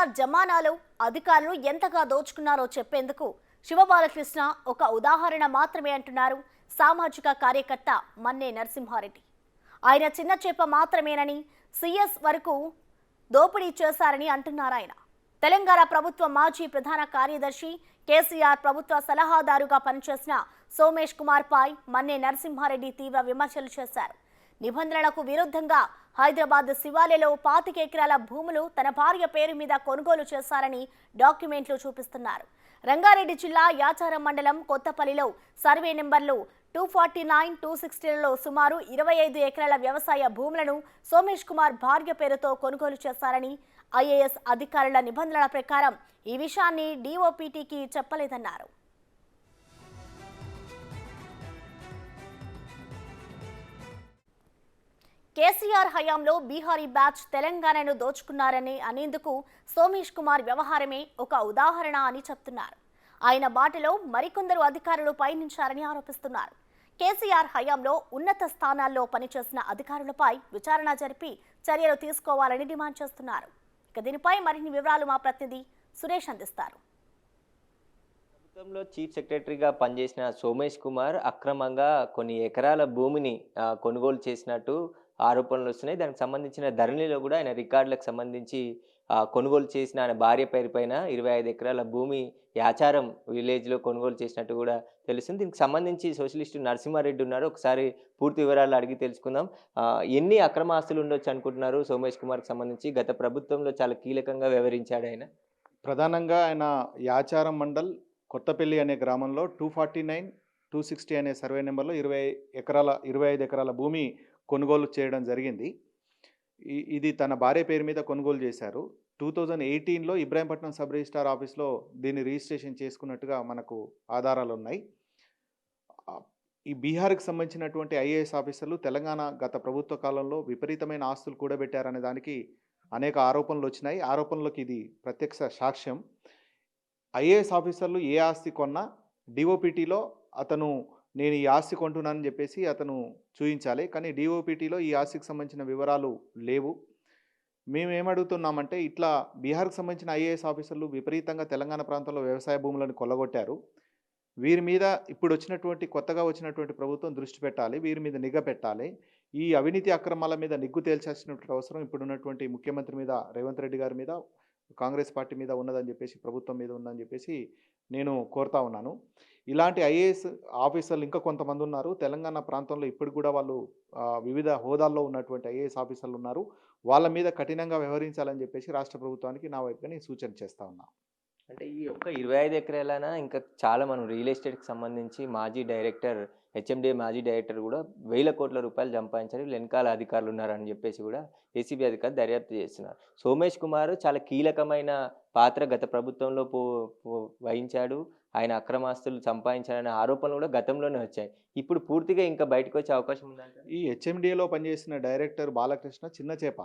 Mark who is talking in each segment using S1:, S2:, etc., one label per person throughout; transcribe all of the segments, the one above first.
S1: కేసీఆర్ జమానాలో అధికారులు ఎంతగా దోచుకున్నారో చెప్పేందుకు శివబాలకృష్ణ ఒక ఉదాహరణ మాత్రమే అంటున్నారు సామాజిక కార్యకర్త మన్నే నరసింహారెడ్డి. ఆయన చిన్న చేప మాత్రమేనని, సీఎస్ వరకు దోపిడీ చేశారని అంటున్నారు ఆయన. తెలంగాణ ప్రభుత్వ మాజీ ప్రధాన కార్యదర్శి, కేసీఆర్ ప్రభుత్వ సలహాదారుగా పనిచేసిన సోమేష్ కుమార్ పై మన్నే నరసింహారెడ్డి తీవ్ర విమర్శలు చేశారు. నిబంధనలకు విరుద్ధంగా హైదరాబాద్ శివాలయలో 25 ఎకరాల భూములు తన భార్య పేరు మీద కొనుగోలు చేశారని డాక్యుమెంట్లు చూపిస్తున్నారు. రంగారెడ్డి జిల్లా యాచారం మండలం కొత్తపల్లిలో సర్వే నెంబర్లు 249, 260లలో సుమారు 25 ఎకరాల వ్యవసాయ భూములను సోమేష్ కుమార్ భార్య పేరుతో కొనుగోలు చేశారని, ఐఏఎస్ అధికారుల నిబంధనల ప్రకారం ఈ విషయాన్ని డీఓపీటీకి చెప్పలేదన్నారు. కేసీఆర్ హయాంలో బీహారీ బ్యాచ్ తెలంగాణను దోచుకున్నారని అనేందుకు సోమేష్ కుమార్ వ్యవహారమే ఒక ఉదాహరణ అని చెప్తున్నారు. ఆయన బాటలో మరికొందరు అధికారులు పయనించారని ఆరోపిస్తున్నారు. కేసీఆర్ హయాంలో ఉన్నత స్థానాల్లో పనిచేసిన అధికారులపై విచారణ జరిపి చర్యలు తీసుకోవాలని డిమాండ్ చేస్తున్నారు. ఇక దీనిపై మరిన్ని వివరాలు మా ప్రతినిధి సురేష్ అందిస్తారు.
S2: ప్రభుత్వంలో చీఫ్ సెక్రటరీగా పనిచేసిన సోమేష్ కుమార్ అక్రమంగా కొన్ని ఎకరాల భూమిని కొనుగోలు చేసినట్టు ఆరోపణలు వస్తున్నాయి. దానికి సంబంధించిన ధరణిలో కూడా ఆయన రికార్డులకు సంబంధించి కొనుగోలు చేసిన ఆయన భార్య పేరు పైన 25 ఎకరాల భూమి యాచారం విలేజ్లో కొనుగోలు చేసినట్టు కూడా తెలుస్తుంది. దీనికి సంబంధించి సోషలిస్టు నరసింహారెడ్డి ఉన్నారు. ఒకసారి పూర్తి వివరాలు అడిగి తెలుసుకుందాం. ఎన్ని అక్రమ ఆస్తులు ఉండొచ్చు అనుకుంటున్నారు సోమేష్ కుమార్కి సంబంధించి? గత ప్రభుత్వంలో చాలా కీలకంగా వ్యవహరించాడు ఆయన.
S3: ప్రధానంగా ఆయన యాచారం మండల్ కొత్తపల్లి అనే గ్రామంలో 249, 260 అనే సర్వే నెంబర్లో 25 ఎకరాల భూమి కొనుగోలు చేయడం జరిగింది. ఇది తన భార్య పేరు మీద కొనుగోలు చేశారు. 2018లో ఇబ్రాహీంపట్నం సబ్ రిజిస్ట్రార్ ఆఫీస్లో దీన్ని రిజిస్ట్రేషన్ చేసుకున్నట్టుగా మనకు ఆధారాలు ఉన్నాయి. ఈ బీహార్కి సంబంధించినటువంటి ఐఏఎస్ ఆఫీసర్లు తెలంగాణ గత ప్రభుత్వ కాలంలో విపరీతమైన ఆస్తులు కూడబెట్టారనే దానికి అనేక ఆరోపణలు వచ్చినాయి. ఆరోపణలకు ఇది ప్రత్యక్ష సాక్ష్యం. ఐఏఎస్ ఆఫీసర్లు ఏ ఆస్తి కొన్నా డిఓపిటీలో అతను నేను ఈ ఆస్తి కొంటున్నానని చెప్పేసి అతను చూపించాలి. కానీ డిఓపిటీలో ఈ ఆస్తికి సంబంధించిన వివరాలు లేవు. మేము ఏమడుగుతున్నామంటే, ఇట్లా బీహార్కి సంబంధించిన ఐఏఎస్ ఆఫీసర్లు విపరీతంగా తెలంగాణ ప్రాంతంలో వ్యవసాయ భూములను కొల్లగొట్టారు. వీరి మీద ఇప్పుడు కొత్తగా వచ్చినటువంటి ప్రభుత్వం దృష్టి పెట్టాలి. వీరి మీద నిఘా పెట్టాలి. ఈ అవినీతి అక్రమాల మీద నిగ్గు తేల్చాల్సినటువంటి అవసరం ఇప్పుడున్నటువంటి ముఖ్యమంత్రి మీద, రేవంత్ రెడ్డి గారి మీద, కాంగ్రెస్ పార్టీ మీద ఉన్నదని చెప్పేసి, ప్రభుత్వం మీద ఉందని చెప్పేసి నేను కోరుతా ఉన్నాను. ఇలాంటి ఐఏఎస్ ఆఫీసర్లు ఇంకా కొంతమంది ఉన్నారు తెలంగాణ ప్రాంతంలో. ఇప్పుడు కూడా వాళ్ళు వివిధ హోదాల్లో ఉన్నటువంటి ఐఏఎస్ ఆఫీసర్లు ఉన్నారు. వాళ్ళ మీద కఠినంగా వ్యవహరించాలని చెప్పేసి రాష్ట్ర ప్రభుత్వానికి నా వైపుగా నేను సూచన చేస్తా ఉన్నా.
S2: అంటే ఈ ఒక్క 25 ఎకరాలైనా ఇంకా చాలా మనం రియల్ ఎస్టేట్కి సంబంధించి మాజీ డైరెక్టర్, హెచ్ఎండిఏ మాజీ డైరెక్టర్ కూడా 1000 కోట్ల రూపాయలు సంపాదించారు, వెనకాల అధికారులు ఉన్నారని చెప్పేసి కూడా ఏసీబీ అధికారులు దర్యాప్తు చేస్తున్నారు. సోమేష్ కుమార్ చాలా కీలకమైన పాత్ర గత ప్రభుత్వంలో వహించాడు. ఆయన అక్రమాస్తులు సంపాదించాలనే ఆరోపణలు కూడా గతంలోనే వచ్చాయి. ఇప్పుడు పూర్తిగా ఇంకా బయటకు వచ్చే అవకాశం ఉందంట.
S3: ఈ హెచ్ఎండిఏలో పనిచేసిన డైరెక్టర్ బాలకృష్ణ చిన్న చేప.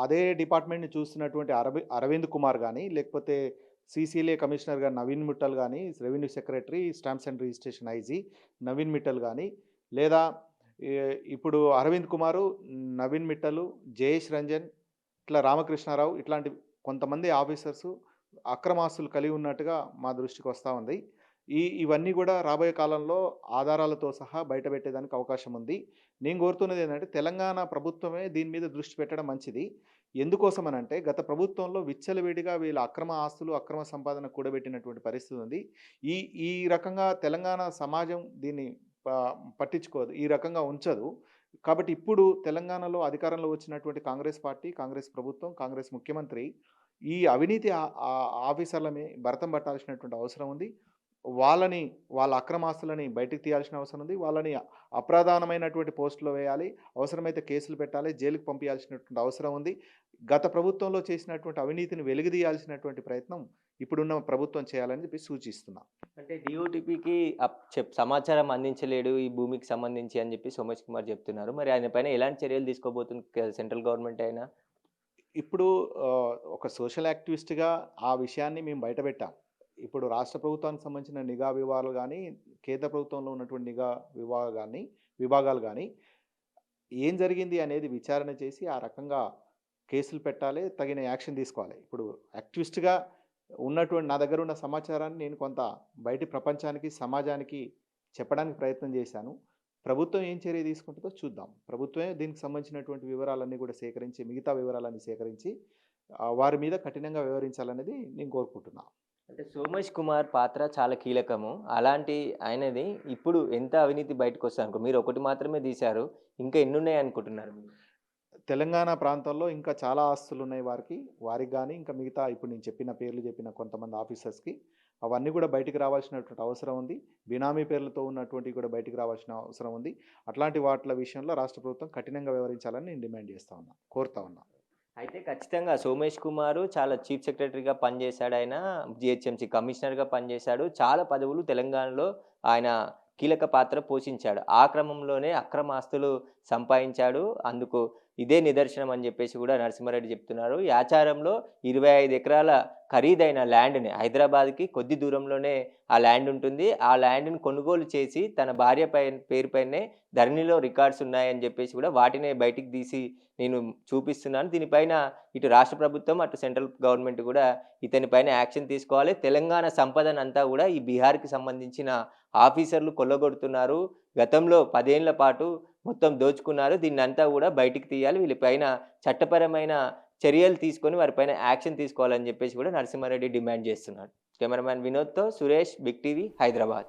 S3: అదే డిపార్ట్మెంట్ని చూస్తున్నటువంటి అరవింద్ కుమార్ కానీ, లేకపోతే సిసిఎల్ఏ కమిషనర్ గారు నవీన్ మిట్టల్ కానీ, revenue secretary, stamps and registration IG Naveen Mittal కానీ, లేదా ఇప్పుడు అరవింద్ కుమారు, నవీన్ మిట్టలు, జయేష్ రంజన్, ఇట్లా రామకృష్ణారావు, ఇట్లాంటి కొంతమంది ఆఫీసర్సు అక్రమాస్తులు కలిగి ఉన్నట్టుగా మా దృష్టికి వస్తూ ఉంది. ఇవన్నీ కూడా రాబోయే కాలంలో ఆధారాలతో సహా బయటపెట్టేదానికి అవకాశం ఉంది. నేను కోరుతున్నది ఏంటంటే, తెలంగాణ ప్రభుత్వమే దీని మీద దృష్టి పెట్టడం మంచిది. ఎందుకోసమనంటే, గత ప్రభుత్వంలో విచ్చలవిడిగా వీళ్ళ అక్రమ ఆస్తులు, అక్రమ సంపాదన కూడబెట్టినటువంటి పరిస్థితి ఉంది. ఈ రకంగా తెలంగాణ సమాజం దీన్ని పట్టించుకోదు, ఈ రకంగా ఉంచదు. కాబట్టి ఇప్పుడు తెలంగాణలో అధికారంలో వచ్చినటువంటి కాంగ్రెస్ పార్టీ, కాంగ్రెస్ ప్రభుత్వం, కాంగ్రెస్ ముఖ్యమంత్రి ఈ అవినీతి ఆఫీసర్లని భరతం పట్టాల్సినటువంటి అవసరం ఉంది. వాళ్ళ అక్రమాస్తులని బయటకు తీయాల్సిన అవసరం ఉంది. వాళ్ళని అప్రధానమైనటువంటి పోస్టులో వేయాలి, అవసరమైతే కేసులు పెట్టాలి, జైలుకు పంపించాల్సినటువంటి అవసరం ఉంది. గత ప్రభుత్వంలో చేసినటువంటి అవినీతిని వెలుగుదీయాల్సినటువంటి ప్రయత్నం ఇప్పుడున్న ప్రభుత్వం చేయాలని చెప్పి సూచిస్తున్నా.
S2: అంటే డిఓటిపికి సమాచారం అందించలేడు ఈ భూమికి సంబంధించి అని చెప్పి సోమేష్ కుమార్ చెప్తున్నారు. మరి ఆయన పైన ఎలాంటి చర్యలు తీసుకోబోతుంది సెంట్రల్ గవర్నమెంట్ అయినా?
S3: ఇప్పుడు ఒక సోషల్ యాక్టివిస్ట్గా ఆ విషయాన్ని మేము బయటపెట్టాం. ఇప్పుడు రాష్ట్ర ప్రభుత్వానికి సంబంధించిన నిఘా విభాగాలు కానీ, కేంద్ర ప్రభుత్వంలో ఉన్నటువంటి నిఘా విభాగాలు కానీ ఏం జరిగింది అనేది విచారణ చేసి ఆ రకంగా కేసులు పెట్టాలి, తగిన యాక్షన్ తీసుకోవాలి. ఇప్పుడు యాక్టివిస్ట్‌గా ఉన్నటువంటి నా దగ్గర ఉన్న సమాచారాన్ని నేను కొంత బయటి ప్రపంచానికి, సమాజానికి చెప్పడానికి ప్రయత్నం చేశాను. ప్రభుత్వం ఏం చర్య తీసుకుంటుందో చూద్దాం. ప్రభుత్వమే దీనికి సంబంధించినటువంటి వివరాలన్నీ కూడా సేకరించి, మిగతా వివరాలన్నీ సేకరించి వారి మీద కఠినంగా వ్యవహరించాలనేది నేను కోరుకుంటున్నా.
S2: అంటే సోమేష్ కుమార్ పాత్ర చాలా కీలకము. అలాంటి ఆయనది ఇప్పుడు ఎంత అవినీతి బయటకొస్తదనుకో మీరు ఒకటి మాత్రమే తీశారు. ఇంకా ఎన్నున్నాయి అనుకుంటున్నారు మీరు?
S3: తెలంగాణ ప్రాంతాల్లో ఇంకా చాలా ఆస్తులున్నాయి వారికి గానీ, ఇంకా మిగతా ఇప్పుడు నేను చెప్పిన పేర్లు చెప్పిన కొంతమంది ఆఫీసర్స్‌కి అవన్నీ కూడా బయటికి రావాల్సినటువంటి అవసరం ఉంది. బినామీ పేర్లతో ఉన్నటువంటివి కూడా బయటికి రావాల్సిన అవసరం ఉంది. అట్లాంటి వాట్ల విషయంలో రాష్ట్ర ప్రభుత్వం కఠినంగా వ్యవహరించాలని నేను డిమాండ్ చేస్తా ఉన్నా. కోరుతా ఉన్నా.
S2: అయితే ఖచ్చితంగా సోమేష్ కుమారు చాలా చీఫ్ సెక్రటరీగా పనిచేశాడు ఆయన. జీహెచ్ఎంసీ కమిషనర్‌గా పనిచేశాడు. చాలా పదవులు తెలంగాణలో ఆయన కీలక పాత్ర పోషించాడు. ఆ క్రమంలోనే అక్రమ ఆస్తులు సంపాదించాడు. అందుకు ఇదే నిదర్శనం అని చెప్పేసి కూడా నరసింహారెడ్డి చెప్తున్నారు. యాచారంలో 25 ఎకరాల ఖరీదైన ల్యాండ్‌ని హైదరాబాద్‌కి కొద్ది దూరంలోనే ఆ ల్యాండ్ ఉంటుంది. ఆ ల్యాండ్‌ని కొనుగోలు చేసి తన భార్య పేరు పైనే ధరణిలో రికార్డ్స్ ఉన్నాయని చెప్పేసి కూడా వాటినే బయటికి తీసి నేను చూపిస్తున్నాను. దీనిపైన ఇటు రాష్ట్ర ప్రభుత్వం, అటు సెంట్రల్ గవర్నమెంట్ కూడా ఇతని పైన యాక్షన్ తీసుకోవాలి. తెలంగాణ సంపదనంతా కూడా ఈ బీహార్‌కి సంబంధించిన ఆఫీసర్లు కొల్లగొడుతున్నారు. గతంలో 10 ఏళ్ల పాటు మొత్తం దోచుకున్నారు. దీన్నంతా కూడా బయటికి తీయాలి. వీళ్ళపైన చట్టపరమైన చర్యలు తీసుకొని వారిపైన యాక్షన్ తీసుకోవాలని చెప్పేసి కూడా నరసింహారెడ్డి డిమాండ్ చేస్తున్నాడు. కెమెరామ్యాన్ వినోద్‌తో సురేష్, బిగ్ టీవీ, హైదరాబాద్.